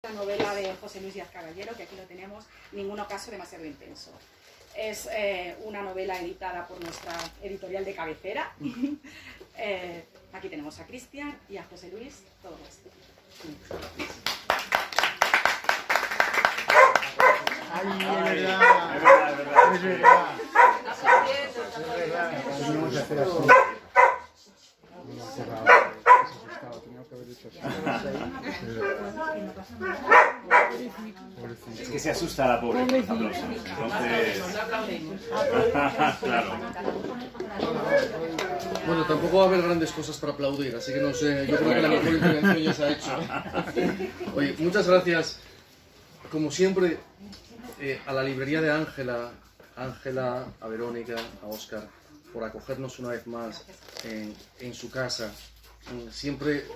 La novela de José Luis Díaz Caballero, que aquí lo tenemos, Ningún ocaso demasiado intenso. Es una novela editada por nuestra editorial de cabecera. Aquí tenemos a Cristian y a José Luis, todo esto. ¡Ay, es verdad! ¡Es verdad! ¡Es verdad! Teníamos que hacer así. Teníamos que haber hecho así. Es que se asusta a la pobre con los aplausos. Entonces... Claro. Bueno, tampoco va a haber grandes cosas para aplaudir, así que no sé, yo creo que la mejor intervención ya se ha hecho. Oye, muchas gracias, como siempre, a la librería de Ángela, a Verónica, a Óscar, por acogernos una vez más en su casa. Siempre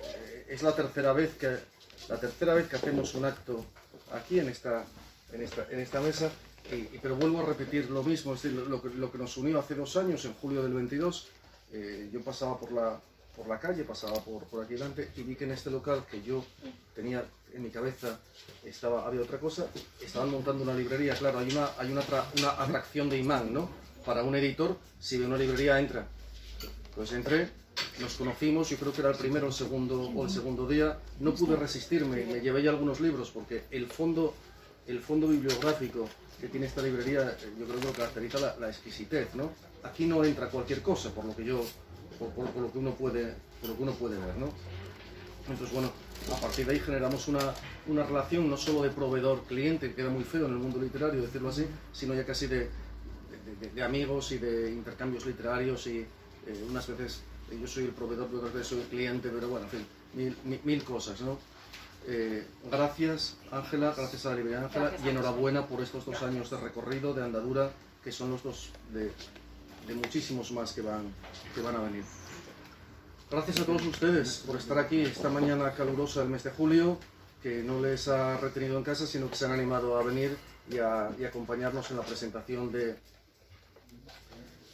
es la tercera vez que hacemos un acto aquí en esta mesa, pero vuelvo a repetir lo mismo, es decir, lo que nos unió hace 2 años, en julio del 22, yo pasaba por la calle, pasaba por aquí delante y vi que en este local que yo tenía en mi cabeza había otra cosa, estaban montando una librería. Claro, hay una atracción de imán, ¿no? Para un editor, si ve una librería entra. Pues entré, nos conocimos, yo creo que era el primero o el segundo día, no pude resistirme, me llevé ya algunos libros porque el fondo bibliográfico que tiene esta librería, yo creo que lo caracteriza la exquisitez, ¿no? Aquí no entra cualquier cosa, por lo que uno puede ver, ¿no? Entonces, bueno, a partir de ahí generamos una relación no solo de proveedor-cliente, que queda muy feo en el mundo literario decirlo así, sino ya casi de amigos y de intercambios literarios y unas veces yo soy el proveedor, otras veces soy el cliente, pero bueno, en fin, mil cosas, ¿no? Gracias, Ángela, gracias a la librería Ángela y enhorabuena por estos 2 años de recorrido, de andadura, que son los 2 de muchísimos más que van a venir. Gracias a todos ustedes por estar aquí esta mañana calurosa del mes de julio, que no les ha retenido en casa, sino que se han animado a venir y acompañarnos en la presentación de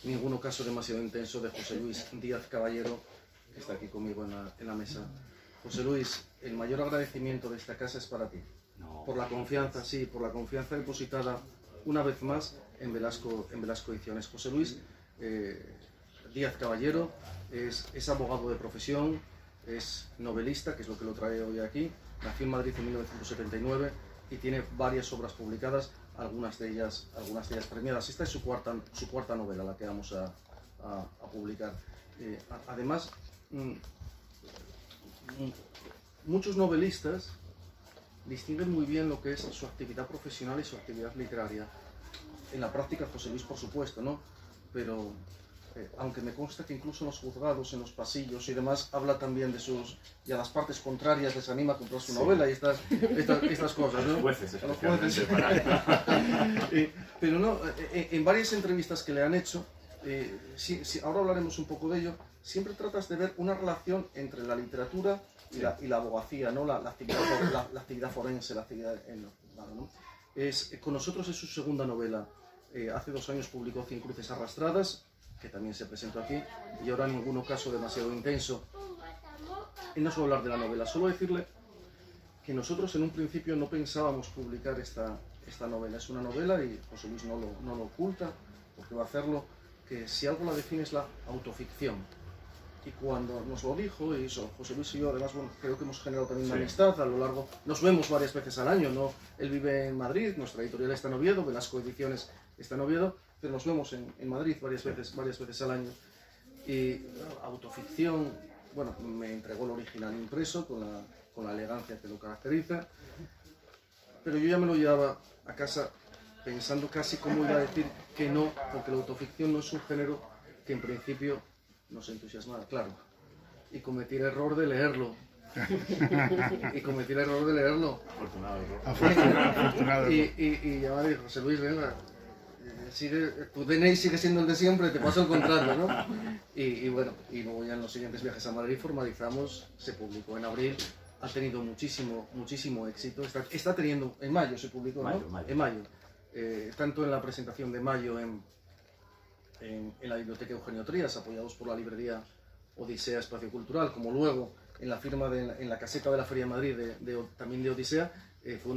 Ningún ocaso demasiado intenso de José Luis Díaz Caballero, que está aquí conmigo en la mesa. José Luis, el mayor agradecimiento de esta casa es para ti, por la confianza, sí, por la confianza depositada una vez más en Velasco Ediciones. José Luis Díaz Caballero es abogado de profesión, es novelista, que es lo que lo trae hoy aquí, nació en Madrid en 1979 y tiene varias obras publicadas, algunas de ellas premiadas. Esta es su cuarta novela, la que vamos a publicar. Además, muchos novelistas distinguen muy bien lo que es su actividad profesional y su actividad literaria. En la práctica, José Luis, por supuesto, ¿no? Pero aunque me consta que incluso en los juzgados, en los pasillos y demás, habla también y a las partes contrarias les anima a comprar su novela y estas cosas, ¿no? A los jueces, especialmente. Pero no, en varias entrevistas que le han hecho, ahora hablaremos un poco de ello, siempre tratas de ver una relación entre la literatura y la abogacía, ¿no? La actividad forense, la actividad ¿no? Con nosotros es su segunda novela. Hace 2 años publicó 100 cruces arrastradas, que también se presentó aquí, y ahora Ningún ocaso demasiado intenso. Y no solo hablar de la novela, solo decirle que nosotros en un principio no pensábamos publicar esta novela. Es una novela, y José Luis no lo oculta, porque va a hacerlo, que si algo la define es la autoficción. Y cuando nos lo dijo, y eso, José Luis y yo, además, bueno, creo que hemos generado también una amistad a lo largo, nos vemos varias veces al año, ¿no? Él vive en Madrid, nuestra editorial está en Oviedo, Velasco Ediciones está en Oviedo, pero nos vemos en Madrid varias veces al año. Y autoficción, bueno, me entregó el original impreso con la elegancia que lo caracteriza, pero yo ya me lo llevaba a casa pensando casi cómo iba a decir que no, porque la autoficción no es un género que en principio nos entusiasmaba, claro, y cometí el error de leerlo. Afortunado. Y ya me dijo, José Luis, venga, tu DNI sigue siendo el de siempre, te paso el contrato, ¿no? Y bueno, y luego ya en los siguientes viajes a Madrid formalizamos, se publicó en abril, ha tenido muchísimo éxito, está teniendo, en mayo se publicó, ¿no? En mayo. Tanto en la presentación de mayo en la Biblioteca Eugenio Trías, apoyados por la librería Odisea Espacio Cultural, como luego en la firma en la caseta de la Feria de Madrid también de Odisea, fue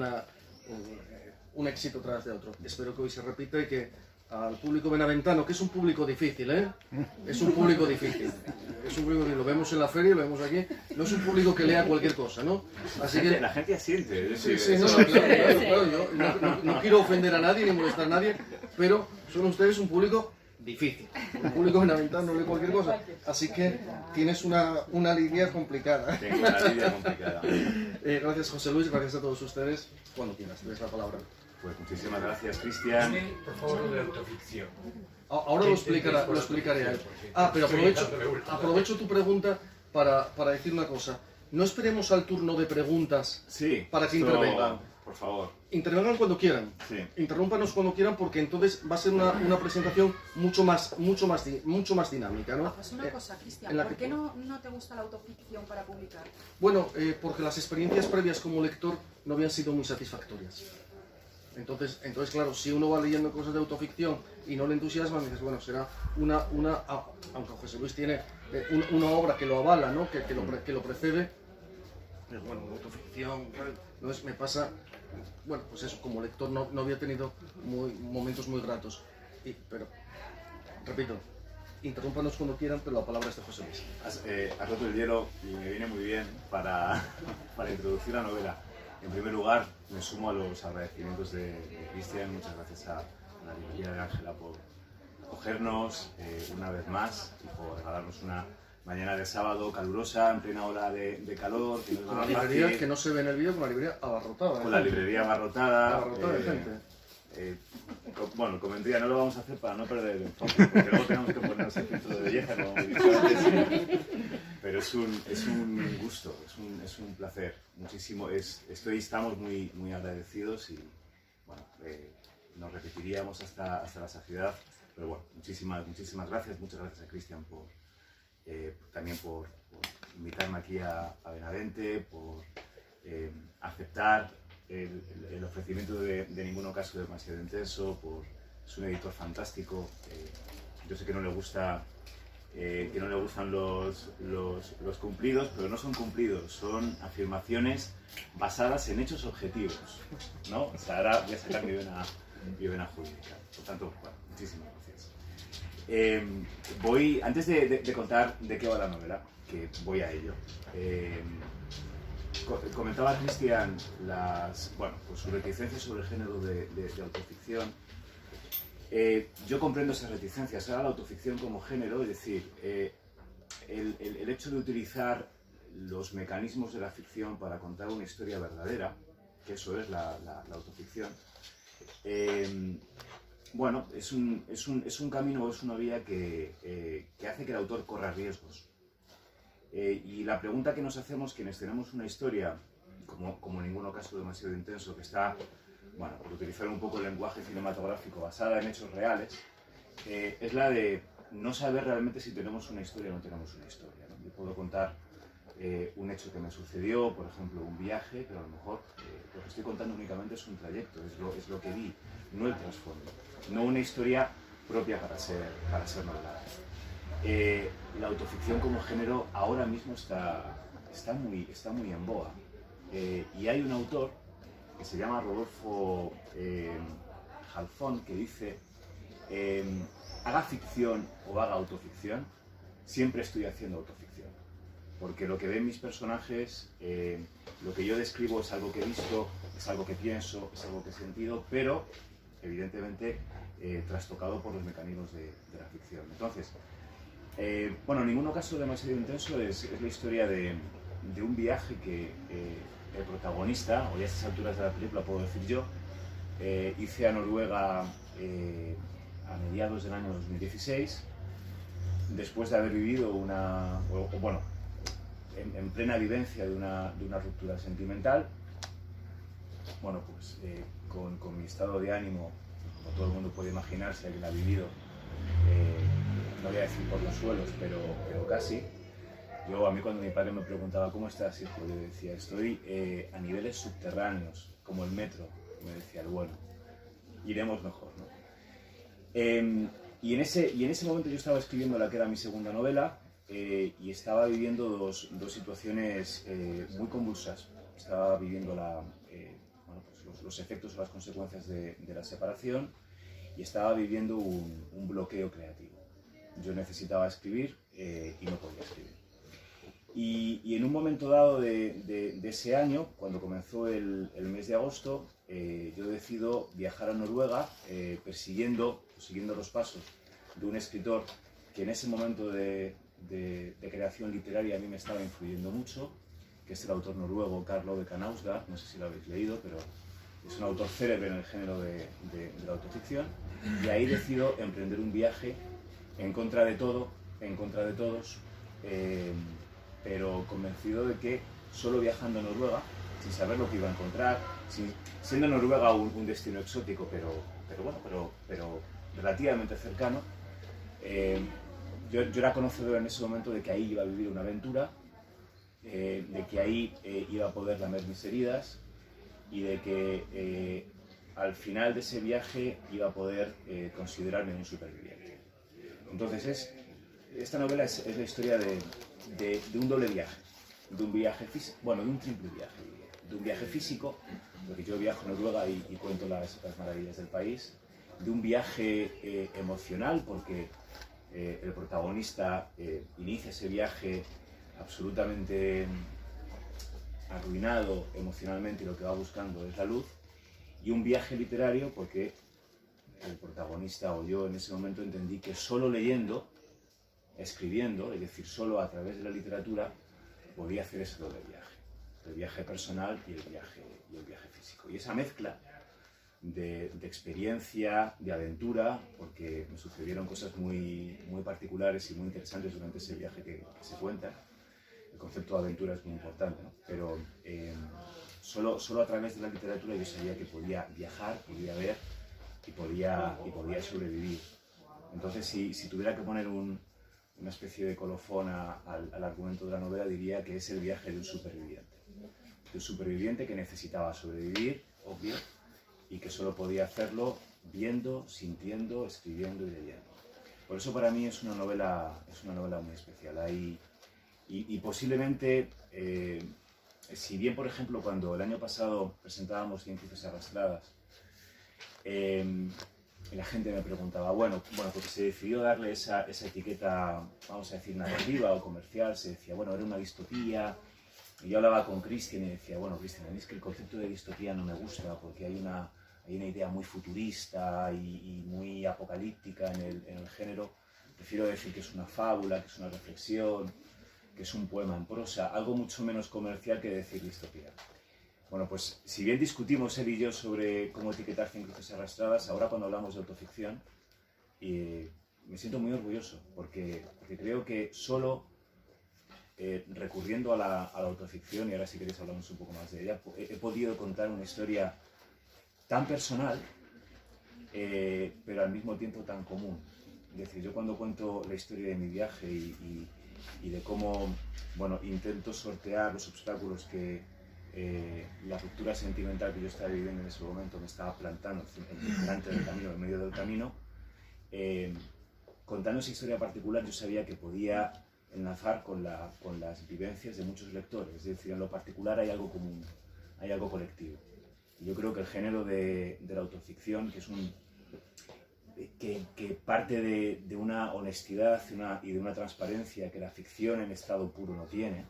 un éxito tras de otro. Espero que hoy se repita y que al público benaventano, que es un público difícil, es un público difícil. Es un público que lo vemos en la feria, lo vemos aquí, no es un público que lea cualquier cosa, ¿no? Así que La gente asiente. sí, no, claro, yo no quiero ofender a nadie ni molestar a nadie, pero son ustedes un público difícil. Un público benaventano no lee cualquier cosa. Así que tienes una línea complicada. Tengo una línea complicada. Gracias, José Luis, gracias a todos ustedes. Cuando quieras, te des la palabra. Pues muchísimas gracias, Cristian. Por favor, lo de autoficción. Ahora lo explicaré a él. Pero aprovecho tu pregunta para decir una cosa. No esperemos al turno de preguntas Sí, para que esto, intervengan. Por favor. Intervengan cuando quieran. Sí. Interrúmpanos cuando quieran porque entonces va a ser una presentación mucho más dinámica, ¿no? Pues una cosa, Cristian, en la ¿por que- qué no te gusta la autoficción para publicar? Bueno, porque las experiencias previas como lector no habían sido muy satisfactorias. Entonces, claro, si uno va leyendo cosas de autoficción y no le entusiasma, me dices, bueno, será aunque José Luis tiene una obra que lo avala, ¿no? que lo precede, pero bueno, autoficción, entonces me pasa, bueno, pues eso, como lector no había tenido momentos muy gratos, pero, repito, interrúmpanos cuando quieran, pero la palabra es de José Luis. Has roto el hielo y me viene muy bien para introducir la novela. En primer lugar, me sumo a los agradecimientos de Cristian. Muchas gracias a la librería de Ángela por acogernos una vez más y por regalarnos una mañana de sábado calurosa, en plena ola de calor. Que no es Con la nada librería, fácil, que no se ve en el vídeo, con la librería abarrotada. con la librería abarrotada. Abarrotada de gente. Bueno, comenté, no lo vamos a hacer para no perder el enfoque, porque luego tenemos que ponernos el filtro de belleza, como he dicho antes. Pero es un gusto, es un placer, muchísimo. Estamos muy agradecidos y bueno, nos repetiríamos hasta la saciedad. Pero bueno, muchísimas gracias, muchas gracias a Cristian también por invitarme aquí a Benavente, por aceptar el ofrecimiento de Ninguno Caso Demasiado Intenso, es un editor fantástico. Yo sé que no le gustan los cumplidos, pero no son cumplidos, son afirmaciones basadas en hechos objetivos, ¿no? O sea, ahora voy a sacar mi vena jurídica. Por tanto, bueno, muchísimas gracias. Antes de contar de qué va la novela, que voy a ello, comentaba Cristian pues su reticencia sobre el género de autoficción. Yo comprendo esas reticencias. Ahora la autoficción como género, es decir, el hecho de utilizar los mecanismos de la ficción para contar una historia verdadera, que eso es la autoficción, bueno, es un camino, es una vía que hace que el autor corra riesgos. Y la pregunta que nos hacemos quienes tenemos una historia, como Ninguno Caso Demasiado Intenso, que está, bueno, por utilizar un poco el lenguaje cinematográfico, basada en hechos reales, es la de no saber realmente si tenemos una historia o no tenemos una historia, ¿no? Yo puedo contar un hecho que me sucedió, por ejemplo, un viaje, pero a lo mejor lo que estoy contando únicamente es un trayecto, es lo que vi, no el trasfondo, no una historia propia para ser novelada. La autoficción como género ahora mismo está muy en boga. Y hay un autor que se llama Rodolfo Jalfón que dice haga ficción o haga autoficción, siempre estoy haciendo autoficción. Porque lo que ven mis personajes, lo que yo describo es algo que he visto, es algo que pienso, es algo que he sentido, pero evidentemente trastocado por los mecanismos de la ficción. Entonces, bueno, Ninguno Caso Demasiado Intenso es la historia de un viaje que el protagonista, o ya a estas alturas de la película puedo decir yo, hice a Noruega a mediados del año 2016, después de haber vivido en plena vivencia de una ruptura sentimental. Bueno, pues con mi estado de ánimo, como todo el mundo puede imaginar si alguien ha vivido, no voy a decir por los suelos, pero casi. A mí cuando mi padre me preguntaba ¿cómo estás, hijo?, yo decía, estoy a niveles subterráneos, como el metro. Me decía, bueno, iremos mejor, ¿no? Y en ese momento yo estaba escribiendo la que era mi segunda novela y estaba viviendo dos situaciones muy convulsas. Estaba viviendo los efectos o las consecuencias de la separación y estaba viviendo un bloqueo creativo. Yo necesitaba escribir y no podía escribir. Y en un momento dado de ese año, cuando comenzó el mes de agosto, yo decido viajar a Noruega siguiendo los pasos de un escritor que en ese momento de creación literaria a mí me estaba influyendo mucho, que es el autor noruego Karl Ove Knausgård. No sé si lo habéis leído, pero es un autor célebre en el género de la autoficción, y ahí decido emprender un viaje en contra de todo, en contra de todos, pero convencido de que solo viajando a Noruega, sin saber lo que iba a encontrar, siendo Noruega un destino exótico, pero relativamente cercano, yo era conocedor en ese momento de que ahí iba a vivir una aventura, de que ahí iba a poder lamer mis heridas y de que al final de ese viaje iba a poder considerarme un superviviente. Entonces esta novela es la historia de un doble viaje, de un viaje físico, bueno, de un triple viaje, de un viaje físico, porque yo viajo a Noruega y cuento las maravillas del país, de un viaje emocional, porque el protagonista inicia ese viaje absolutamente arruinado emocionalmente y lo que va buscando es la luz, y un viaje literario porque el protagonista o yo en ese momento entendí que solo leyendo, escribiendo, es decir, solo a través de la literatura, podía hacer ese doble viaje, el viaje personal y el viaje físico. Y esa mezcla de experiencia, de aventura, porque me sucedieron cosas muy particulares y muy interesantes durante ese viaje que se cuenta. El concepto de aventura es muy importante, ¿no? Pero solo a través de la literatura yo sabía que podía viajar, podía ver y podía sobrevivir. Entonces, si tuviera que poner una especie de colofón al argumento de la novela, diría que es el viaje de un superviviente que necesitaba sobrevivir, obvio, y que solo podía hacerlo viendo, sintiendo, escribiendo y leyendo. Por eso para mí es una novela muy especial. Y posiblemente, si bien por ejemplo cuando el año pasado presentábamos 100 cruces arrastradas, la gente me preguntaba, bueno, porque se decidió darle esa etiqueta, vamos a decir, narrativa o comercial, se decía, bueno, era una distopía. Y yo hablaba con Cristian y decía, bueno, Cristian, a mí es que el concepto de distopía no me gusta porque hay una idea muy futurista y muy apocalíptica en el género. Prefiero decir que es una fábula, que es una reflexión, que es un poema en prosa, algo mucho menos comercial que decir distopía. Bueno, pues si bien discutimos él y yo sobre cómo etiquetar 100 cruces arrastradas, ahora cuando hablamos de autoficción, me siento muy orgulloso porque creo que solo recurriendo a la autoficción, y ahora si queréis hablamos un poco más de ella, he podido contar una historia tan personal, pero al mismo tiempo tan común. Es decir, yo cuando cuento la historia de mi viaje y de cómo, bueno, intento sortear los obstáculos que la ruptura sentimental que yo estaba viviendo en ese momento me estaba plantando delante del camino, en medio del camino, contando esa historia particular yo sabía que podía enlazar con las vivencias de muchos lectores. Es decir, en lo particular hay algo común, hay algo colectivo. Y yo creo que el género de la autoficción, que parte de una honestidad y de una transparencia que la ficción en estado puro no tiene,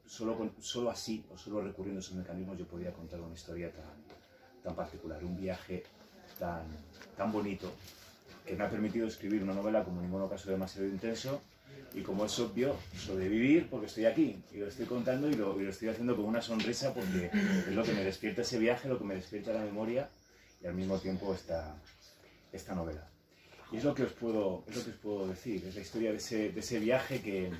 solo así, o solo recurriendo a esos mecanismos, yo podía contar una historia tan particular, un viaje tan bonito, que me ha permitido escribir una novela como en ningún caso demasiado intenso, y como es obvio, sobrevivir porque estoy aquí, y lo estoy contando y lo estoy haciendo con una sonrisa porque es lo que me despierta ese viaje, lo que me despierta la memoria, y al mismo tiempo esta novela. Y es lo que os puedo decir, es la historia de ese viaje que...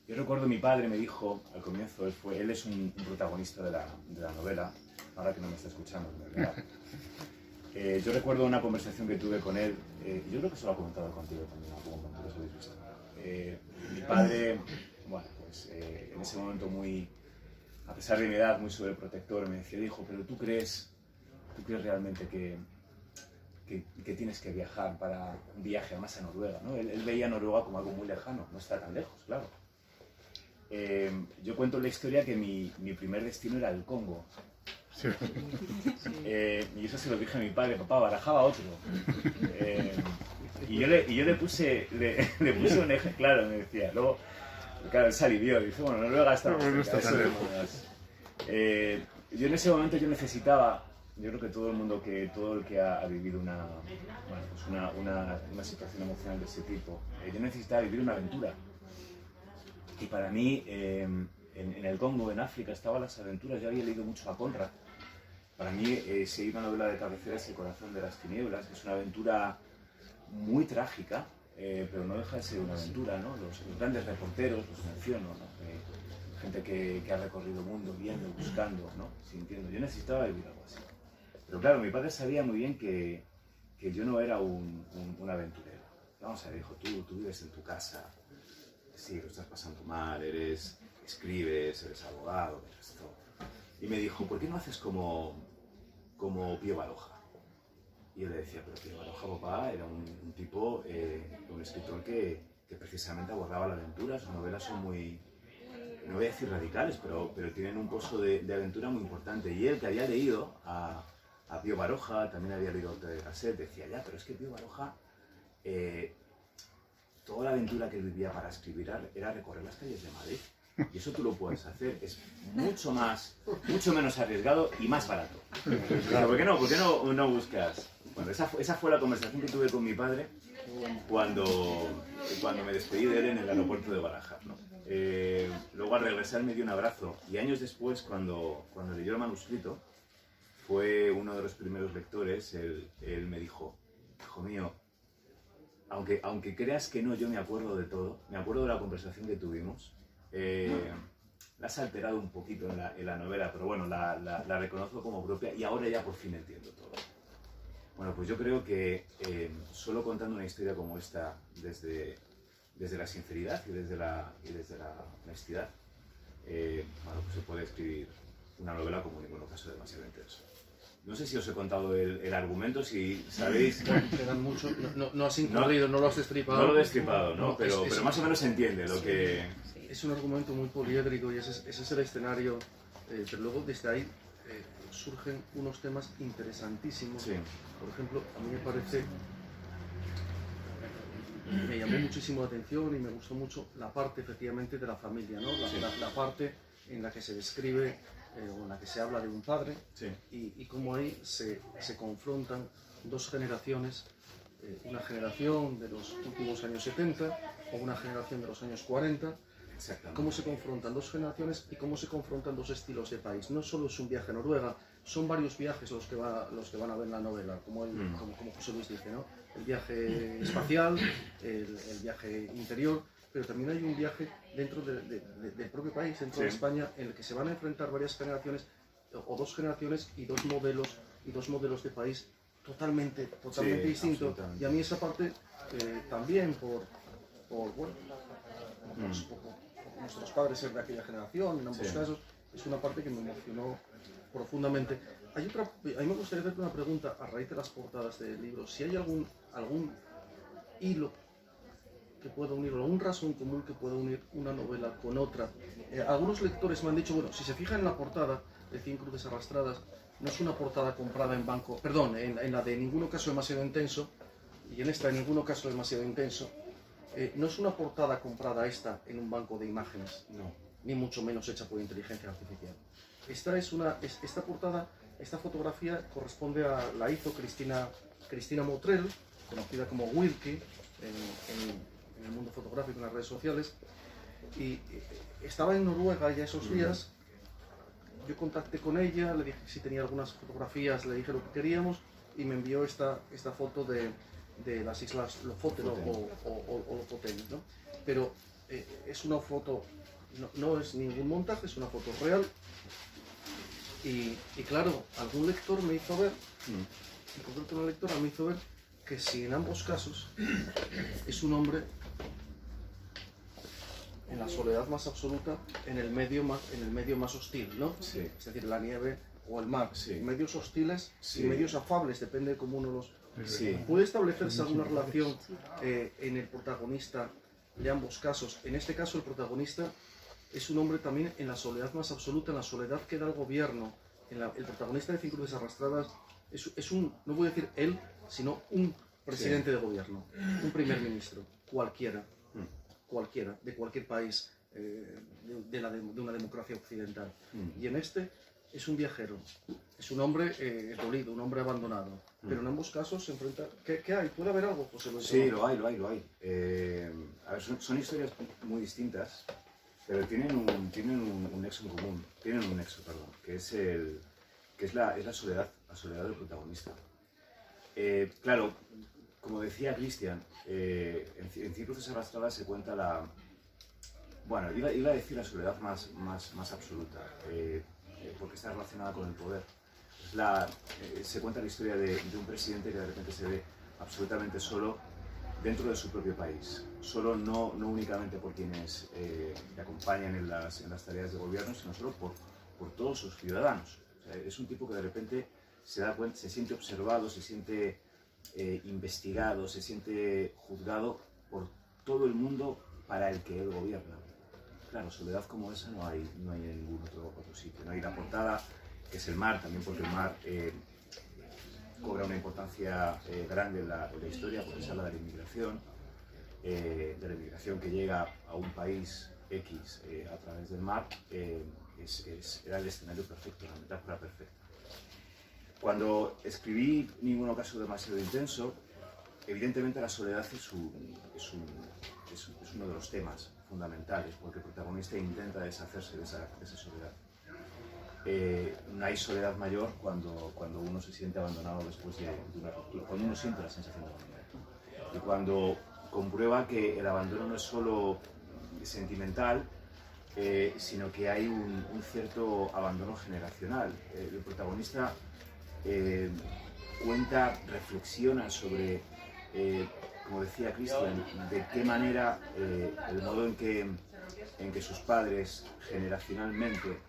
yo recuerdo mi padre me dijo al comienzo, él es un protagonista de la novela, ahora que no me está escuchando, de verdad. Yo recuerdo una conversación que tuve con él, yo creo que se lo ha comentado contigo también, como contigo os habéis visto. Mi padre, bueno, pues en ese momento a pesar de mi edad, muy sobreprotector, me decía, hijo, pero ¿tú crees realmente que tienes que viajar para un viaje además a Noruega, ¿no? Él veía a Noruega como algo muy lejano, no está tan lejos, claro. Yo cuento la historia que mi primer destino era el Congo. Y eso se lo dije a mi padre, papá, barajaba otro. Y yo le puse un eje, claro, me decía. Luego, claro, él se alivió, dice, bueno, no lo he gastado. Yo en ese momento yo necesitaba, yo creo que todo el que ha vivido una situación emocional de ese tipo, yo necesitaba vivir una aventura. Y para mí, en el Congo, en África, estaban las aventuras. Yo había leído mucho a Conrad. Para mí, si hay una novela de cabecera es El corazón de las tinieblas, que es una aventura muy trágica, pero no deja de ser una aventura, ¿no? Los grandes reporteros, los menciono, ¿no? Gente que ha recorrido el mundo viendo, buscando, ¿no? Sintiendo. Yo necesitaba vivir algo así. Pero claro, mi padre sabía muy bien que yo no era un aventurero. Vamos a ver, hijo, tú vives en tu casa, sí, lo estás pasando mal, escribes, eres abogado, eres todo. Y me dijo, ¿por qué no haces como Pío Baroja? Y yo le decía, pero Pío Baroja, papá, era un tipo, un escritor que precisamente abordaba la aventura. Sus novelas son muy, no voy a decir radicales, pero tienen un pozo de aventura muy importante. Y él, que había leído a Pío Baroja, también había leído a Ortega y Gasset, decía, ya, pero es que Pío Baroja, toda la aventura que él vivía para escribir era recorrer las calles de Madrid. Y eso tú lo puedes hacer, es mucho menos arriesgado y más barato. ¿Por qué no buscas? Bueno, esa fue la conversación que tuve con mi padre cuando me despedí de él en el aeropuerto de Barajas, ¿no? Luego al regresar me dio un abrazo y años después, cuando leyó el manuscrito, fue uno de los primeros lectores. Él me dijo, hijo mío, aunque creas que no, yo me acuerdo de todo, me acuerdo de la conversación que tuvimos. La has alterado un poquito en la novela, pero bueno, la reconozco como propia y ahora ya por fin entiendo todo. Bueno, pues yo creo que solo contando una historia como esta, desde la sinceridad y desde la honestidad, bueno, pues se puede escribir una novela como en ningún caso demasiado intenso. No sé si os he contado el argumento, si sabéis... Quedan mucho, no has incurrido, no lo has destripado. No lo he destripado, ¿no? Pero más o menos se entiende lo que... Es un argumento muy poliédrico y ese es el escenario, pero luego desde ahí surgen unos temas interesantísimos. Sí. Por ejemplo, a mí me parece, me llamó muchísimo la atención y me gustó mucho la parte efectivamente de la familia, ¿no? La parte en la que se describe o en la que se habla de un padre, Sí. y cómo ahí se confrontan dos generaciones, una generación de los últimos años 70 o una generación de los años 40. Cómo se confrontan dos generaciones y cómo se confrontan dos estilos de país. No solo es un viaje a Noruega, son varios viajes los que van a ver en la novela, como José Luis dice, ¿no? El viaje espacial, el viaje interior, pero también hay un viaje dentro del propio país, dentro de España, en el que se van a enfrentar varias generaciones, o dos generaciones y dos modelos de país totalmente distintos. Y a mí esa parte también por nuestros padres ser de aquella generación, en ambos casos, es una parte que me emocionó profundamente. A mí me gustaría hacerte una pregunta a raíz de las portadas del libro. Si hay algún hilo que pueda unir, o algún razón común que pueda unir una novela con otra. Algunos lectores me han dicho, bueno, si se fijan en la portada de 100 cruces arrastradas, no es una portada comprada en banco, perdón, en la de Ninguno caso demasiado intenso, y en esta de Ninguno caso demasiado intenso, no es una portada comprada esta en un banco de imágenes, no, ni mucho menos hecha por inteligencia artificial. Esta portada, esta fotografía corresponde la hizo Cristina Motrell, conocida como Wilkie en el mundo fotográfico, en las redes sociales, y estaba en Noruega ya esos días. Yo contacté con ella, le dije si tenía algunas fotografías, le dije lo que queríamos y me envió esta foto de las islas Lofoten o Lofoten, ¿no? Pero es una foto, no es ningún montaje, es una foto real y claro, algún lector me hizo ver, en concreto una lectora me hizo ver que si en ambos casos es un hombre en la soledad más absoluta, en el medio más hostil, ¿no? Sí. Es decir, la nieve o el mar, Sí. medios hostiles y medios afables, depende de cómo uno los... Sí. ¿Puede establecerse alguna relación en el protagonista de ambos casos? En este caso el protagonista es un hombre también en la soledad más absoluta, en la soledad que da el gobierno el protagonista de 5 cruces arrastradas es un, no voy a decir él, sino un presidente de gobierno, un primer ministro, cualquiera, de cualquier país de una democracia occidental. Y en este es un viajero, es un hombre dolido, un hombre abandonado, pero en ambos casos se enfrenta... ¿Qué hay? ¿Puede haber algo, José Luis? Sí, lo hay. A ver, son historias muy distintas, pero tienen un nexo en común, que es la soledad del protagonista. Claro, como decía Cristian, en 5 cruces arrastradas se cuenta la... Bueno, iba a decir la soledad más absoluta, porque está relacionada con el poder. Se cuenta la historia de un presidente que de repente se ve absolutamente solo dentro de su propio país. Solo no únicamente por quienes le acompañan en las tareas de gobierno, sino solo por todos sus ciudadanos. O sea, es un tipo que de repente se da cuenta, se siente observado, se siente investigado, se siente juzgado por todo el mundo para el que él gobierna. Claro, soledad como esa no hay en ningún otro sitio. No hay la portada, que es el mar, también porque el mar cobra una importancia grande en la historia, porque se habla de la inmigración que llega a un país X a través del mar, era el escenario perfecto, la metáfora perfecta. Cuando escribí Ninguno caso demasiado intenso, evidentemente la soledad es uno de los temas fundamentales, porque el protagonista intenta deshacerse de esa soledad. No hay soledad mayor cuando uno se siente abandonado después de una ruptura, cuando uno siente la sensación de abandono. Y cuando comprueba que el abandono no es solo sentimental, sino que hay un cierto abandono generacional. El protagonista reflexiona sobre, como decía Cristian, de qué manera el modo en que sus padres generacionalmente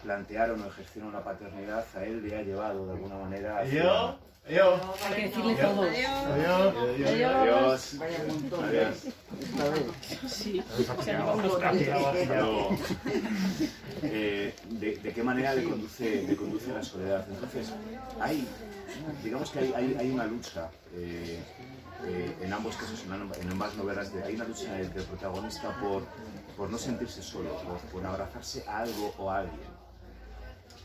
plantearon o ejercieron la paternidad, a él le ha llevado de alguna manera hacia... Hay que decirle todo. Adiós. Vaya un montón. Adiós. Sí, de qué manera le conduce a la soledad. Entonces, digamos que hay una lucha en ambos casos, en ambas novelas, hay una lucha del protagonista por no sentirse solo, por abrazarse a algo o a alguien.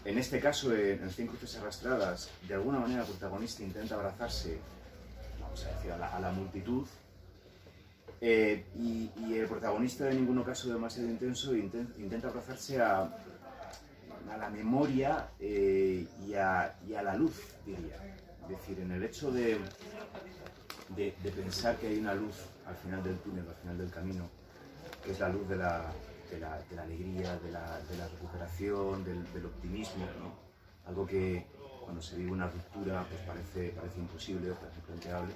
En este caso, en 5 cruces arrastradas, de alguna manera el protagonista intenta abrazarse, vamos a decir, a la multitud, y el protagonista de Ninguno caso demasiado intenso intenta abrazarse a la memoria y a la luz, diría. Es decir, en el hecho de pensar que hay una luz al final del túnel, al final del camino, que es la luz de la alegría, de la recuperación, del optimismo, ¿no? Algo que cuando se vive una ruptura pues parece imposible, parece implanteable.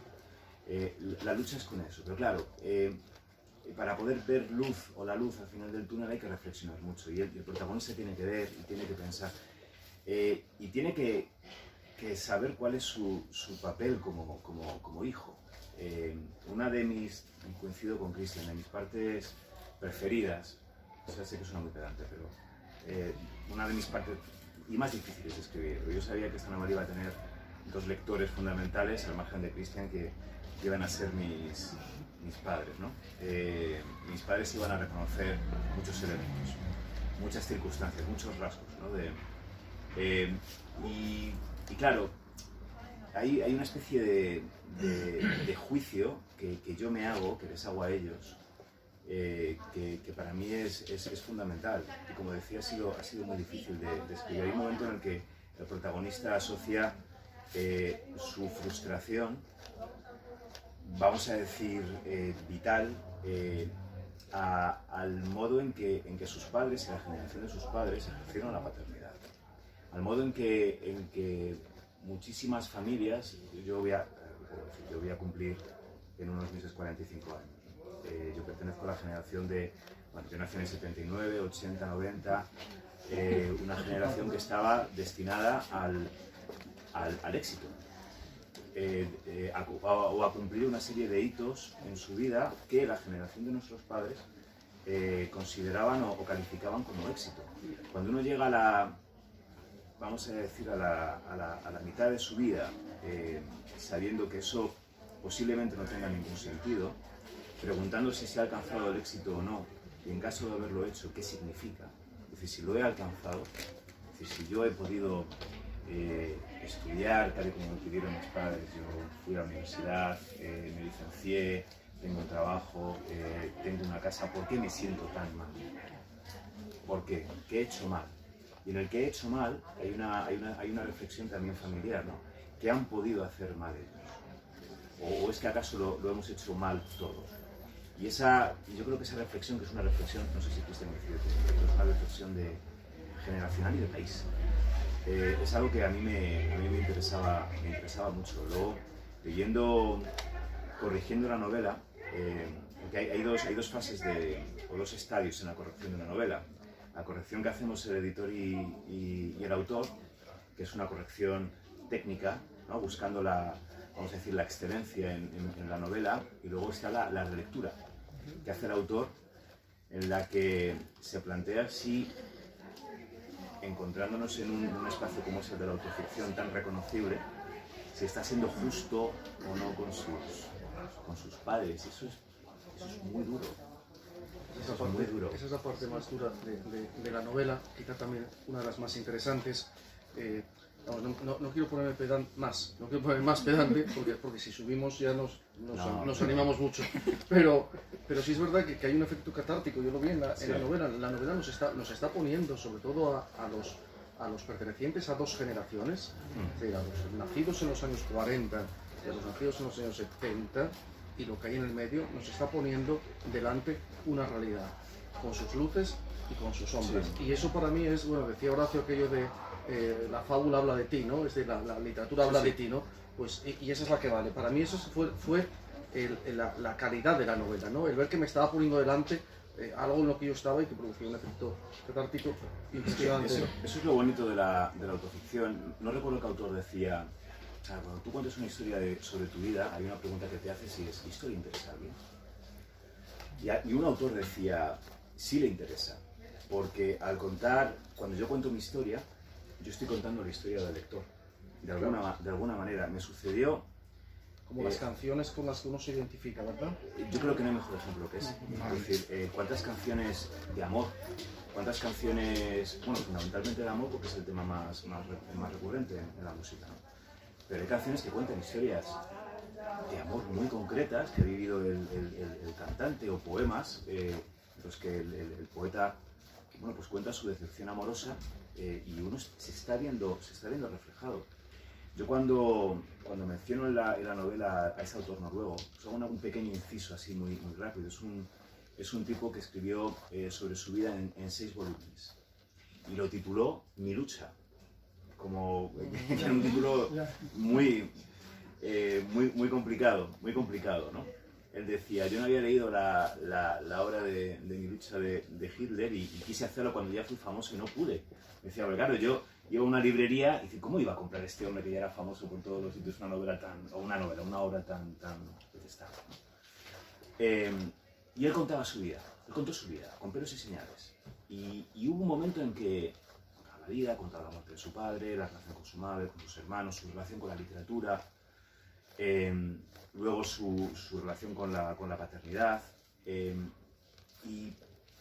La lucha es con eso, pero claro, para poder ver luz o la luz al final del túnel hay que reflexionar mucho, y el protagonista tiene que ver y tiene que pensar y tiene que saber cuál es su papel como hijo. Coincido con Cristian, de mis partes preferidas, o sea, sé que suena muy pedante, pero una de mis partes y más difíciles de escribir. Yo sabía que esta novela iba a tener 2 lectores fundamentales, al margen de Cristian, que iban a ser mis padres, ¿no? Mis padres iban a reconocer muchos elementos, muchas circunstancias, muchos rasgos, ¿no? Y claro, hay una especie de juicio que yo me hago, que les hago a ellos, que para mí es fundamental. Y como decía, ha sido muy difícil de escribir. Hay un momento en el que el protagonista asocia su frustración, vamos a decir vital, al modo en que sus padres y la generación de sus padres ejercieron la paternidad. Al modo en que muchísimas familias, yo voy a cumplir en unos meses 45 años. Yo pertenezco a la generación yo nací en el 79, 80, 90, una generación que estaba destinada al éxito, o a cumplir una serie de hitos en su vida que la generación de nuestros padres consideraban o calificaban como éxito. Cuando uno llega vamos a decir, a la mitad de su vida, sabiendo que eso posiblemente no tenga ningún sentido, preguntándose si ha alcanzado el éxito o no, y en caso de haberlo hecho, ¿qué significa? Es decir, si lo he alcanzado, es decir, si yo he podido estudiar tal y como me pidieron mis padres, yo fui a la universidad, me licencié, tengo un trabajo, tengo una casa, ¿por qué me siento tan mal? ¿Por qué? ¿Qué he hecho mal? Y en el que he hecho mal hay una reflexión también familiar, ¿no? ¿Qué han podido hacer mal ellos? ¿O es que acaso lo hemos hecho mal todos? Y yo creo que esa reflexión, que es una reflexión, no sé si Cristian coincide conmigo, es una reflexión generacional y de país. Es algo que a mí me interesaba mucho. Luego, corrigiendo la novela, porque hay dos fases o dos estadios en la corrección de una novela. La corrección que hacemos el editor y el autor, que es una corrección técnica, ¿no? Buscando vamos a decir, la excelencia en la novela, y luego está la relectura que hace el autor, en la que se plantea si, encontrándonos en un espacio como es el de la autoficción tan reconocible, si está siendo justo o no con sus padres. Eso es muy duro. Esa es la parte más dura de la novela, quizá también una de las más interesantes. No quiero ponerme más pedante, porque si subimos ya nos animamos mucho. Pero sí es verdad que hay un efecto catártico, yo lo vi en la novela. La novela nos está poniendo, sobre todo a los pertenecientes a dos generaciones, es decir, a los nacidos en los años 40 y a los nacidos en los años 70, y lo que hay en el medio, nos está poniendo delante una realidad, con sus luces y con sus sombras. Sí. Y eso para mí es, bueno, decía Horacio aquello de la fábula habla de ti, ¿no? Es decir, la literatura habla de ti, ¿no? Pues, y esa es la que vale. Para mí eso fue la calidad de la novela, ¿no? El ver que me estaba poniendo delante algo en lo que yo estaba y que producía un efecto catártico impresionante. Eso es lo bonito de la autoficción. No recuerdo qué autor decía, o sea, cuando tú cuentas una historia sobre tu vida, hay una pregunta que te haces si es historia interesa a alguien. Y un autor decía, sí le interesa, porque al contar, cuando yo cuento mi historia, yo estoy contando la historia del lector. De alguna manera. Me sucedió... Como las canciones con las que uno se identifica, ¿verdad? Yo creo que no hay mejor ejemplo que ese. Es decir, cuántas canciones de amor, cuántas canciones, bueno, fundamentalmente de amor porque es el tema más recurrente en la música, ¿no? Pero hay canciones que cuentan historias de amor muy concretas que ha vivido el cantante, o poemas en los que el poeta, bueno, pues cuenta su decepción amorosa, y uno se está viendo reflejado. Yo cuando menciono en la novela a ese autor noruego, hago un pequeño inciso así muy rápido. Es un tipo que escribió sobre su vida en 6 volúmenes y lo tituló Mi lucha, como era un título muy complicado, ¿no? Él decía, yo no había leído la obra de Mi lucha de Hitler y quise hacerlo cuando ya fui famoso y no pude. Decía, pero claro, yo iba a una librería y decía, ¿cómo iba a comprar este hombre que ya era famoso por todos los sitios una obra tan detestable, ¿no? Y él contaba su vida, contó su vida, con pelos y señales. Y hubo un momento en que contaba la vida, contaba la muerte de su padre, la relación con su madre, con sus hermanos, su relación con la literatura, luego su relación con la paternidad. Y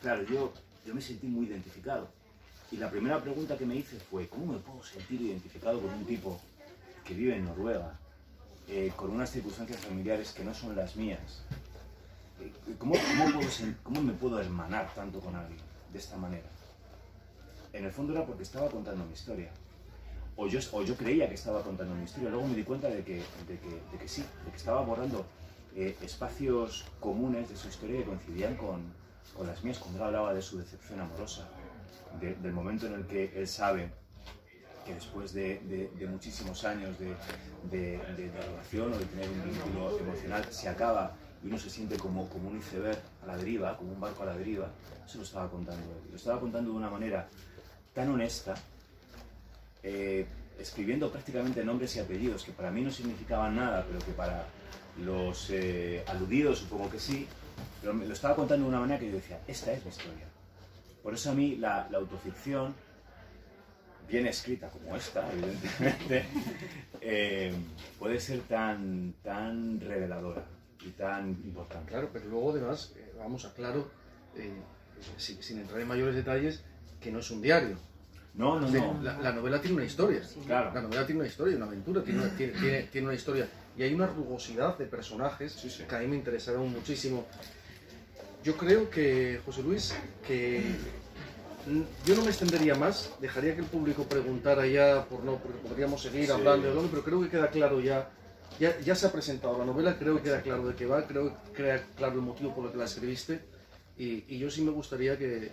claro, yo me sentí muy identificado. Y la primera pregunta que me hice fue, ¿cómo me puedo sentir identificado con un tipo que vive en Noruega, con unas circunstancias familiares que no son las mías? ¿Cómo me puedo hermanar tanto con alguien de esta manera? En el fondo era porque estaba contando mi historia. O yo creía que estaba contando mi historia. Luego me di cuenta de que sí, de que estaba borrando espacios comunes de su historia que coincidían con las mías, cuando él hablaba de su decepción amorosa. Del momento en el que él sabe que después de muchísimos años de relación o de tener un vínculo emocional se acaba y uno se siente como un iceberg a la deriva, como un barco a la deriva. Eso lo estaba contando él. Lo estaba contando de una manera tan honesta, escribiendo prácticamente nombres y apellidos que para mí no significaban nada, pero que para los aludidos supongo que sí, pero me lo estaba contando de una manera que yo decía, esta es mi historia. Por eso a mí la autoficción bien escrita como esta, evidentemente, puede ser tan reveladora y tan importante. Claro, pero luego además, vamos, aclaro, sin entrar en mayores detalles, que no es un diario. No. La novela tiene una historia. Claro. La novela tiene una historia, una aventura, tiene una historia. Y hay una rugosidad de personajes Sí. que a mí me interesaron muchísimo. Yo creo que, José Luis, que yo no me extendería más, dejaría que el público preguntara ya, porque podríamos seguir hablando, pero creo que queda claro ya se ha presentado la novela, creo que queda claro de qué va, creo que queda claro el motivo por el que la escribiste, y yo sí me gustaría que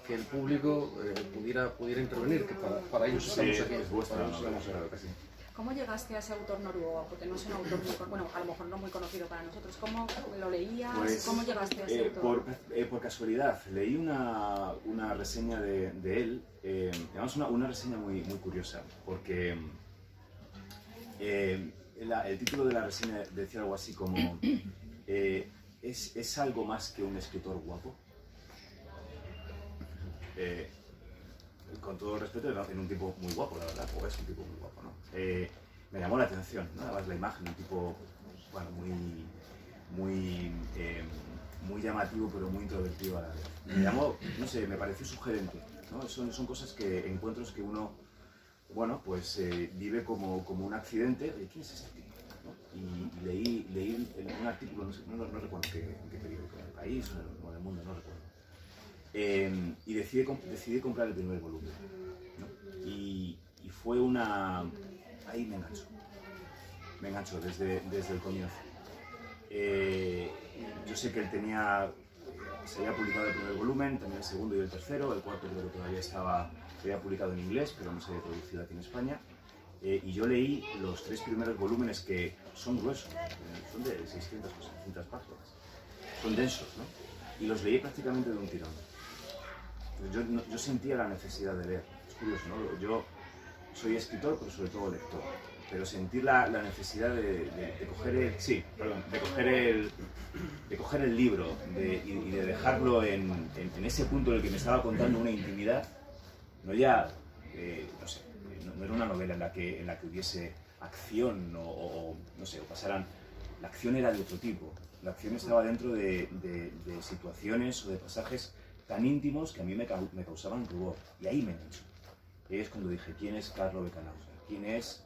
el público pudiera intervenir, que para ellos estamos aquí. Es vuestra para ellos novela, estamos claro aquí. que sí. ¿Cómo llegaste a ese autor noruego? Porque no es un autor muy, bueno, a lo mejor no muy conocido para nosotros. ¿Cómo lo leías? Pues, ¿Cómo llegaste a ese autor? Por casualidad, leí una reseña de él, digamos una reseña muy curiosa, porque el título de la reseña decía algo así como ¿es algo más que un escritor guapo? Con todo respeto, en un tipo muy guapo, la verdad, o es un tipo muy guapo, ¿no? Me llamó la atención, ¿no? Además la imagen, un tipo, bueno, muy llamativo, pero muy introvertido a la vez. Me llamó, no sé, me pareció sugerente, ¿no? Son cosas encuentros que uno, bueno, pues vive como un accidente. Oye, ¿quién es este tipo? ¿No? Y leí un artículo, no recuerdo en qué periódico, en El País o en El Mundo, no recuerdo. Y decidí comprar el primer volumen, ¿no? Y fue ahí me enganchó desde el comienzo. Yo sé que él se había publicado el primer volumen, también el segundo y el tercero, el cuarto creo que todavía se había publicado en inglés, pero no se había traducido aquí en España. Y yo leí los 3 primeros volúmenes, que son gruesos, son de 600 o 700 páginas, son densos, ¿no? Y los leí prácticamente de un tirón. Yo sentía la necesidad de leer. Es curioso, ¿no? Yo soy escritor, pero sobre todo lector. Pero sentir la necesidad de coger el libro y de dejarlo en ese punto en el que me estaba contando una intimidad, no ya, no sé, no era una novela en la que hubiese acción o no sé, o pasaran. La acción era de otro tipo. La acción estaba dentro de situaciones o de pasajes tan íntimos que a mí me causaban rubor. Y ahí me enganchó. Y ahí es cuando dije, ¿quién es Carlo Beckenhauser? ¿Quién es?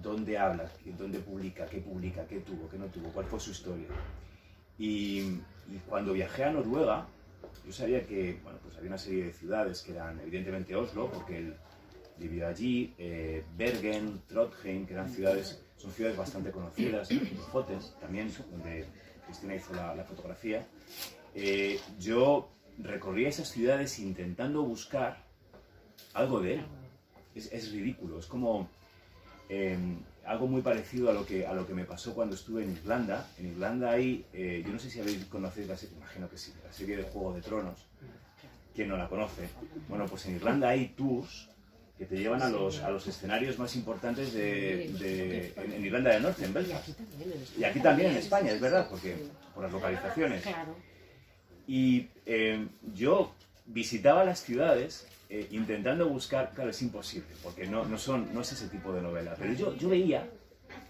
¿Dónde habla? ¿Dónde publica? ¿Qué tuvo? ¿Qué no tuvo? ¿Cuál fue su historia? Y cuando viajé a Noruega, yo sabía que, bueno, pues había una serie de ciudades que eran evidentemente Oslo, porque él vivió allí, Bergen, Trondheim, que son ciudades bastante conocidas, Lofoten también, donde Cristina hizo la fotografía. Yo recorría esas ciudades intentando buscar algo de él. Es ridículo, es como algo muy parecido a lo que me pasó cuando estuve en Irlanda. En Irlanda hay, yo no sé si conocéis la serie, imagino que sí, la serie de Juego de Tronos. ¿Quién no la conoce? Bueno, pues en Irlanda hay tours que te llevan a los escenarios más importantes en Irlanda del Norte, en Belfast. Y aquí también en España, es verdad, porque por las localizaciones. Y yo visitaba las ciudades intentando buscar, claro, es imposible, porque no es ese tipo de novela, pero yo veía,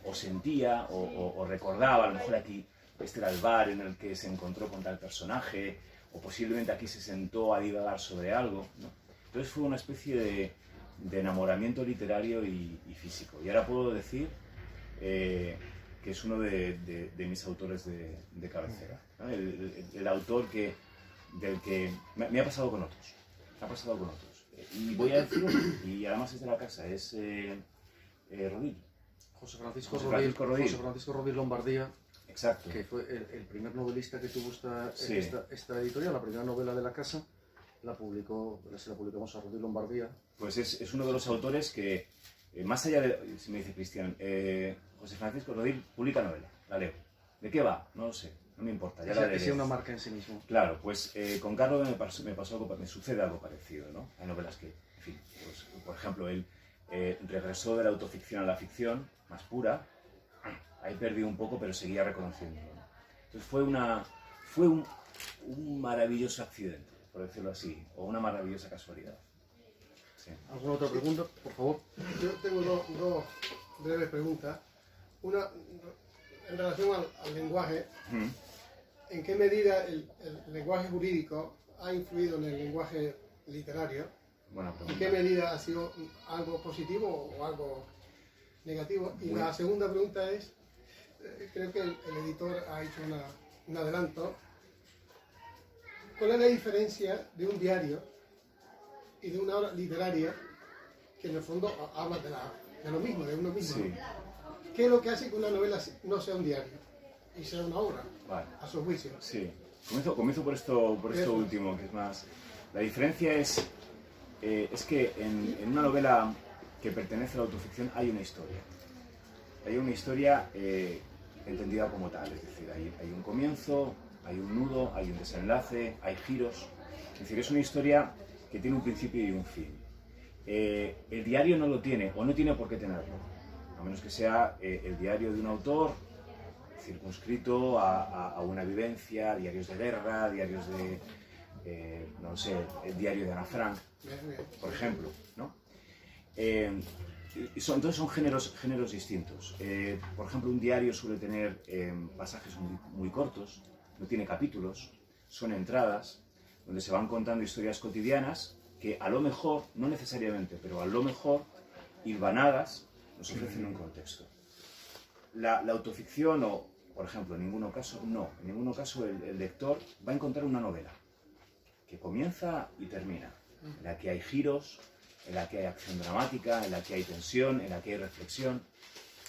o sentía, o recordaba, a lo mejor aquí, este era el bar en el que se encontró con tal personaje, o posiblemente aquí se sentó a divagar sobre algo, ¿no? Entonces fue una especie de enamoramiento literario y físico. Y ahora puedo decir que es uno de mis autores de cabecera, ¿no? El autor del que me ha pasado con otros. Y voy a decir uno, y además es de la casa, es Rodil. José Francisco Rodil Lombardía. Exacto. Que fue el primer novelista que tuvo Sí. esta editorial, la primera novela de la casa, se la publicamos a Rodil Lombardía. Pues es uno de los autores que, más allá de, si me dice Cristian, José Francisco Rodil publica novela, la leo. ¿De qué va? No lo sé, no me importa, ya la leeré. Es una marca en sí mismo. Claro, pues con Carlos me sucede algo parecido, ¿no? Hay novelas que, en fin, pues, por ejemplo, él regresó de la autoficción a la ficción, más pura. Ahí perdí un poco, pero seguía reconociéndolo, ¿no? Entonces fue un maravilloso accidente, por decirlo así, o una maravillosa casualidad. Sí. ¿Alguna otra pregunta? Por favor. Yo tengo dos breves preguntas. Una, en relación al lenguaje, ¿en qué medida el lenguaje jurídico ha influido en el lenguaje literario? Buena ¿En pregunta. qué medida ha sido algo positivo o algo negativo? Y la segunda pregunta es, creo que el editor ha hecho un adelanto. ¿Cuál es la diferencia de un diario y de una obra literaria que en el fondo habla de lo mismo, de uno mismo? Sí. ¿Qué es lo que hace que una novela no sea un diario y sea una obra, Vale. a su juicio? Sí. Comienzo por esto último, que es más... La diferencia es que en una novela que pertenece a la autoficción hay una historia. Hay una historia entendida como tal, es decir, hay un comienzo, hay un nudo, hay un desenlace, hay giros. Es decir, es una historia que tiene un principio y un fin. El diario no lo tiene, o no tiene por qué tenerlo, a menos que sea el diario de un autor circunscrito a una vivencia, diarios de guerra, diarios de, no sé, el diario de Ana Frank, por ejemplo, ¿no? Entonces son géneros distintos. Por ejemplo, un diario suele tener pasajes muy cortos, no tiene capítulos, son entradas donde se van contando historias cotidianas que a lo mejor, no necesariamente, pero a lo mejor, hilvanadas, nos ofrecen un contexto. La autoficción, o por ejemplo, en ninguno caso el lector va a encontrar una novela que comienza y termina, en la que hay giros, en la que hay acción dramática, en la que hay tensión, en la que hay reflexión.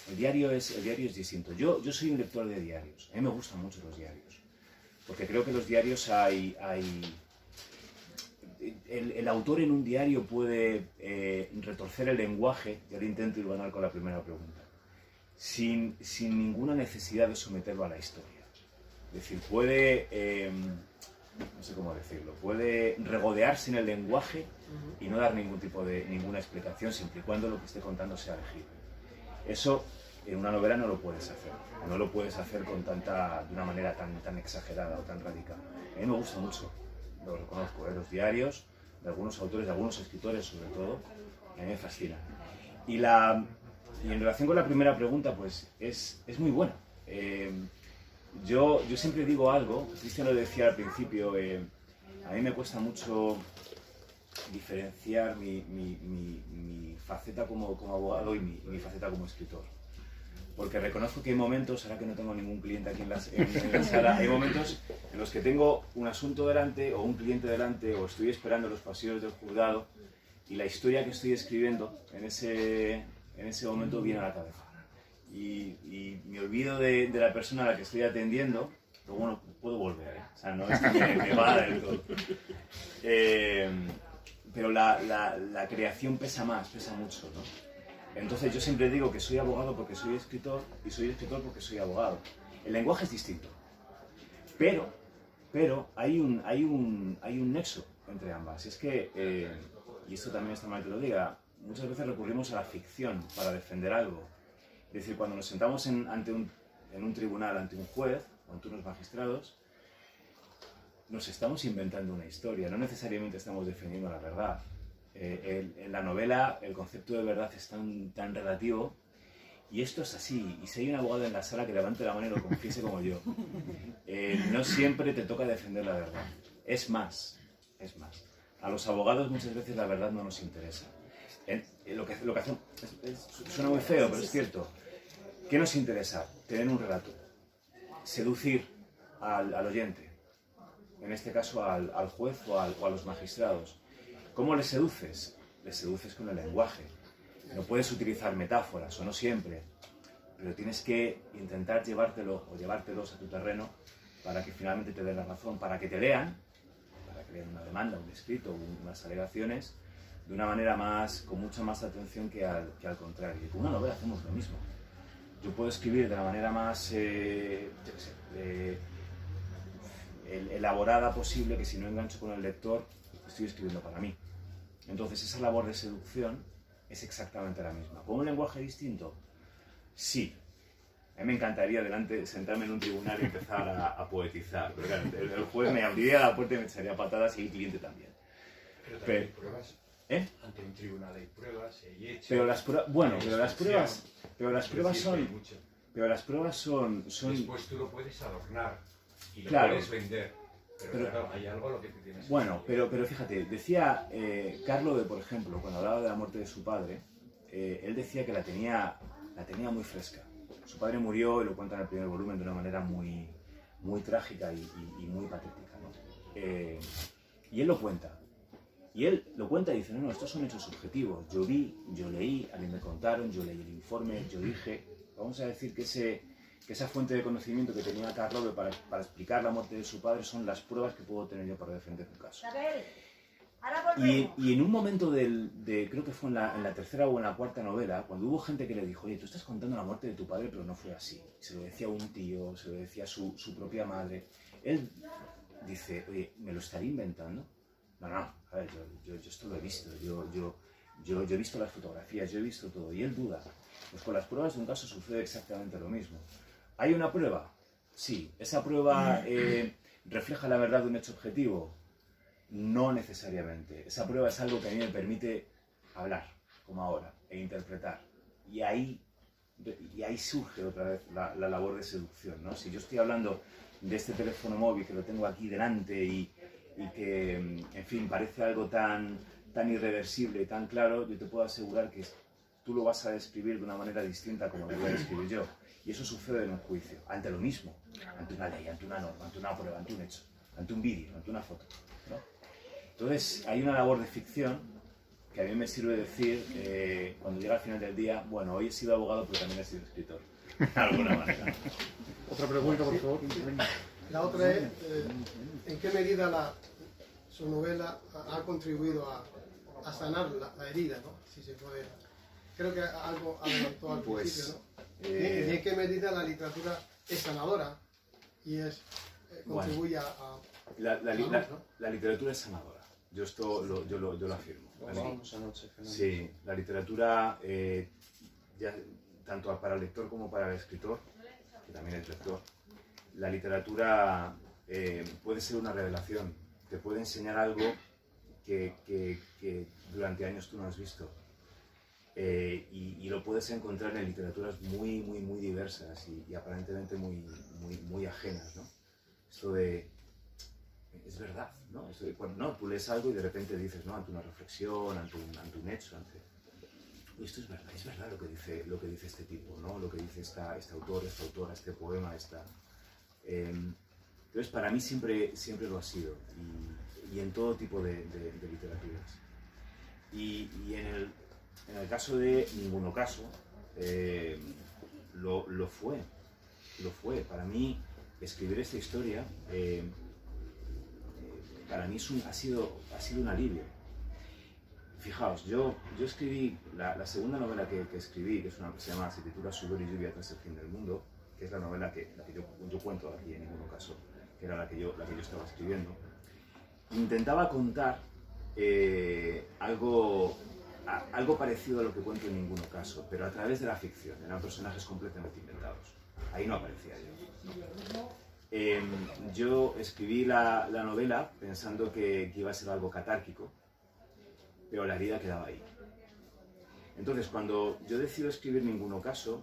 El diario es distinto. Yo soy un lector de diarios, a mí me gustan mucho los diarios, porque creo que los diarios el autor en un diario puede retorcer el lenguaje, ya lo intento hilvanar con la primera pregunta, sin ninguna necesidad de someterlo a la historia. Es decir, puede, no sé cómo decirlo, puede regodearse en el lenguaje y no dar ninguna explicación, siempre y cuando lo que esté contando sea legible. Eso en una novela no lo puedes hacer, no lo puedes hacer de una manera tan exagerada o tan radical. A mí me gusta mucho, lo reconozco, los diarios de algunos autores, de algunos escritores sobre todo, a mí me fascinan. Y en relación con la primera pregunta, pues es muy buena. Yo siempre digo algo, Cristian lo decía al principio, a mí me cuesta mucho diferenciar mi faceta como abogado y mi faceta como escritor. Porque reconozco que hay momentos, ahora que no tengo ningún cliente aquí en la sala, hay momentos en los que tengo un asunto delante o un cliente delante o estoy esperando los pasillos del juzgado y la historia que estoy escribiendo en ese momento viene a la cabeza. Y me olvido de la persona a la que estoy atendiendo, pero bueno, puedo volver, o sea, no es que me va del todo. Pero la creación pesa mucho, ¿no? Entonces yo siempre digo que soy abogado porque soy escritor y soy escritor porque soy abogado. El lenguaje es distinto, pero hay un nexo entre ambas. Es que, y esto también está mal que lo diga, muchas veces recurrimos a la ficción para defender algo. Es decir, cuando nos sentamos en un tribunal, ante un juez o ante unos magistrados, nos estamos inventando una historia, no necesariamente estamos defendiendo la verdad. En la novela el concepto de verdad es tan relativo y esto es así. Y si hay un abogado en la sala que levante la mano y lo confiese como yo, no siempre te toca defender la verdad. Es más. A los abogados muchas veces la verdad no nos interesa. Lo que hacemos suena muy feo, pero es cierto. ¿Qué nos interesa? Tener un relato, seducir al oyente, en este caso al juez o a los magistrados. ¿Cómo les seduces? Les seduces con el lenguaje. No puedes utilizar metáforas, o no siempre, pero tienes que intentar llevártelos a tu terreno para que finalmente te den la razón, para que te lean, para que lean una demanda, un escrito, unas alegaciones, de una manera con mucha más atención que al contrario. Y con una novela hacemos lo mismo. Yo puedo escribir de la manera más elaborada posible, que si no engancho con el lector, estoy escribiendo para mí. Entonces esa labor de seducción es exactamente la misma. ¿Con un lenguaje distinto? Sí. A mí me encantaría sentarme en un tribunal y empezar a poetizar. Pero claro, el juez me abriría la puerta y me echaría patadas y el cliente también. Pero también pruebas. Ante un tribunal hay pruebas, hay hechos. Pero las pruebas, bueno, hay pero las expresión. pruebas Es decir, que hay son, mucho. pero las pruebas son, Después tú lo puedes adornar y lo Claro. puedes vender. Pero claro, hay algo a lo que te tienes que bueno, dedicar. pero fíjate, decía Carlo de, por ejemplo, cuando hablaba de la muerte de su padre, él decía que la tenía muy fresca. Su padre murió, y lo cuenta en el primer volumen, de una manera muy, muy trágica y muy patética, ¿no? Y él lo cuenta. Y él lo cuenta y dice, no, estos son hechos subjetivos. Yo vi, yo leí, a mí me contaron, yo leí el informe, yo dije. Vamos a decir que esa fuente de conocimiento que tenía Carlo para explicar la muerte de su padre son las pruebas que puedo tener yo para defender un caso. Y en un momento creo que fue en la tercera o en la cuarta novela, cuando hubo gente que le dijo, oye, tú estás contando la muerte de tu padre, pero no fue así. Se lo decía un tío, se lo decía su propia madre. Él dice, oye, ¿me lo estaría inventando? No, a ver, yo esto lo he visto, yo he visto las fotografías, yo he visto todo, y él duda. Pues con las pruebas de un caso sucede exactamente lo mismo. ¿Hay una prueba? Sí. ¿Esa prueba refleja la verdad de un hecho objetivo? No necesariamente. Esa prueba es algo que a mí me permite hablar, como ahora, e interpretar. Y ahí surge otra vez la labor de seducción, ¿no? Si yo estoy hablando de este teléfono móvil, que lo tengo aquí delante y que, en fin, parece algo tan irreversible y tan claro, yo te puedo asegurar que tú lo vas a describir de una manera distinta como lo voy a describir yo. Y eso sucede en un juicio, ante lo mismo, ante una ley, ante una norma, ante una prueba, ante un hecho, ante un vídeo, ante una foto, ¿no? Entonces, hay una labor de ficción que a mí me sirve decir, cuando llega al final del día, bueno, hoy he sido abogado, pero también he sido escritor, de alguna manera. Otra pregunta, por favor. La otra es, ¿en qué medida su novela ha contribuido a sanar la herida, ¿no? Si se puede. Creo que algo adelantó al principio, ¿no? ¿Y en qué medida la literatura es sanadora y contribuye a... La literatura es sanadora. Yo lo afirmo. Vamos anoche, Fernando. Sí, la literatura, tanto para el lector como para el escritor, que también es lector, la literatura puede ser una revelación, te puede enseñar algo que durante años tú no has visto. Y lo puedes encontrar en literaturas muy diversas y aparentemente muy ajenas, ¿no? Esto de... es verdad, ¿no? Esto de, no, tú lees algo y de repente dices, ¿no? Ante una reflexión, ante un hecho, esto es verdad lo que dice este tipo, ¿no? Lo que dice este autor, esta autora, este poema, Entonces, para mí siempre lo ha sido, y en todo tipo de literaturas. Y en el caso de Ninguno Caso, lo fue. Para mí, escribir esta historia, para mí ha sido un alivio. Fijaos, yo escribí la segunda novela que escribí, que se titula Sudor y lluvia tras el fin del mundo, que es la novela la que yo cuento aquí en Ninguno Caso, que era la que yo estaba escribiendo. Intentaba contar algo parecido a lo que cuento en Ninguno Caso, pero a través de la ficción. Eran personajes completamente inventados. Ahí no aparecía yo. Yo escribí la novela pensando que iba a ser algo catárquico, pero la herida quedaba ahí. Entonces, cuando yo decido escribir Ninguno Caso,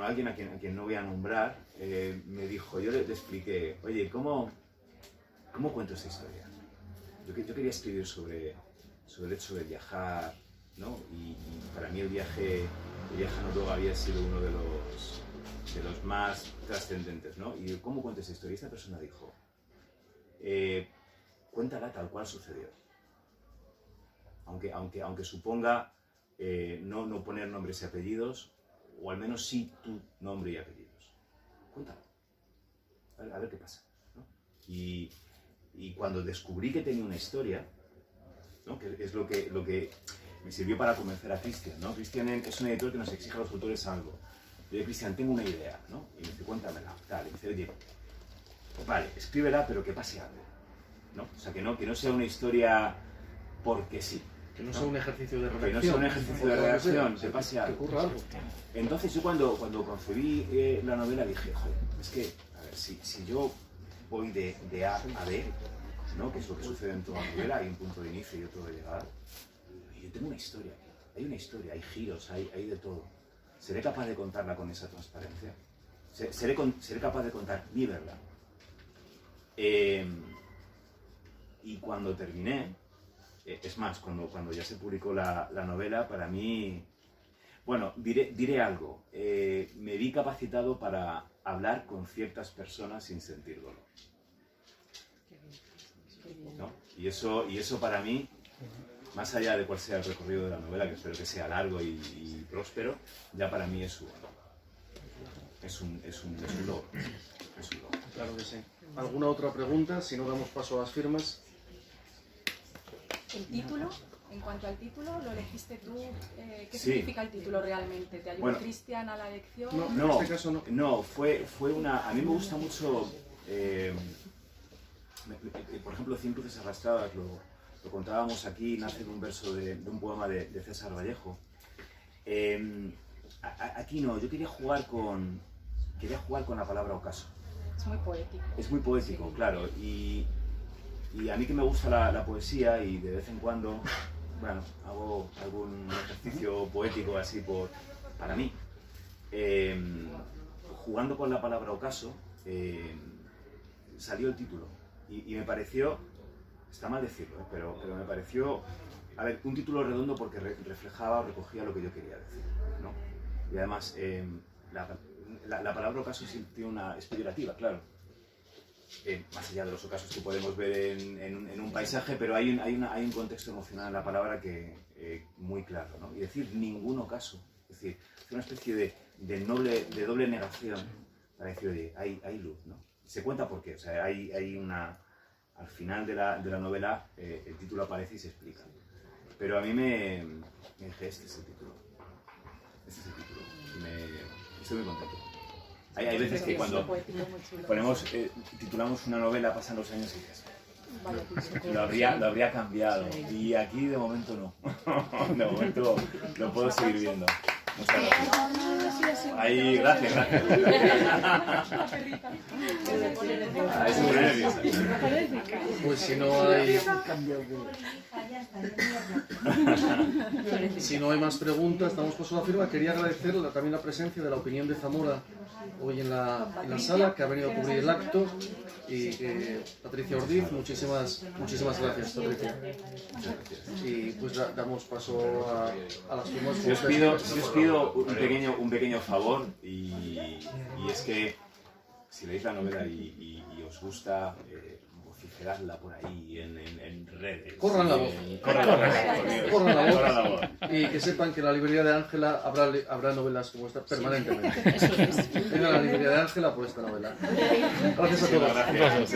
alguien a quien no voy a nombrar, me dijo, yo le expliqué, oye, ¿cómo cuento esta historia? Yo quería escribir sobre el hecho de viajar, ¿no? Y para mí el viaje a Noruega había sido uno de los más trascendentes, ¿no? Y ¿cómo cuento esa historia? Y esta persona dijo, cuéntala tal cual sucedió. Aunque suponga no poner nombres y apellidos, o al menos sí tu nombre y apellidos. Cuéntalo. A ver qué pasa, ¿no? Y cuando descubrí que tenía una historia, ¿no? Que es lo que me sirvió para convencer a Cristian, ¿no? Cristian es un editor que nos exige a los autores algo. Yo le digo, Cristian, tengo una idea, ¿no? Y me dice, cuéntamela, tal. Y me dice, oye, vale, escríbela, pero que pase algo, ¿no? O sea, que no sea una historia porque sí. Que no sea un ejercicio de redacción. Que no sea un ejercicio de redacción, que pase algo. Que ocurra algo. Entonces yo cuando concebí la novela dije, joder, es que, a ver, si yo voy de A a B, ¿no? Que es lo que sucede en toda novela, hay un punto de inicio y otro de llegada. Y yo tengo una historia, hay una historia, hay giros, hay de todo. ¿Seré capaz de contarla con esa transparencia? ¿Seré capaz de contar mi verdad? Y cuando terminé, es más, cuando ya se publicó la novela, para mí, bueno, diré algo, me vi capacitado para hablar con ciertas personas sin sentir dolor, ¿no? Y eso para mí, más allá de cuál sea el recorrido de la novela, que espero que sea largo y próspero, ya para mí es un logro. Es un logro. Claro que sí. ¿Alguna otra pregunta? Si no, damos paso a las firmas. ¿El título? En cuanto al título, ¿lo elegiste tú? ¿Qué Sí. significa el título realmente? ¿Te ayudó Bueno, Cristian a la elección? No, en este caso no. No, fue una... A mí me gusta mucho... por ejemplo, 100 cruces arrastradas, lo contábamos aquí, nace de un verso de un poema de César Vallejo. Aquí no, yo quería jugar con la palabra ocaso. Es muy poético. Es muy poético, Sí. claro, y a mí que me gusta la poesía y de vez en cuando, bueno, hago algún ejercicio poético así para mí, jugando con la palabra ocaso, salió el título y me pareció, está mal decirlo, pero me pareció, a ver, un título redondo porque reflejaba o recogía lo que yo quería decir, ¿no? Y además, la palabra ocaso sí tiene es peyorativa, claro. Más allá de los ocasos que podemos ver en un paisaje, pero hay un contexto emocional en la palabra que muy claro, ¿no? Y decir ningún ocaso, es decir, es una especie de doble negación para decir, oye, hay luz, ¿no? Se cuenta por qué, o sea, al final de la novela el título aparece y se explica. Pero a mí me dije, este es el título. Y estoy muy contento. Hay veces que cuando titulamos una novela, pasan los años y dices, lo habría cambiado. Y aquí de momento no. De momento lo puedo seguir viendo. Muchas gracias. Ahí, gracias. Ahí se pone nerviosa. Pues si no hay más preguntas, damos paso a la firma. Quería agradecer también la presencia de la opinión de Zamora hoy en la sala, que ha venido a cubrir el acto, y Patricia Ordiz, muchísimas gracias, Patricia. Y pues damos paso a las firmas. Si os pido un pequeño favor, y es que si leéis la novela y os gusta, vociferadla por ahí en redes. Corran la voz. Corran la voz. Y que sepan que en la librería de Ángela habrá novelas como esta permanentemente. Venga a la librería de Ángela por esta novela. Gracias a todos. Gracias.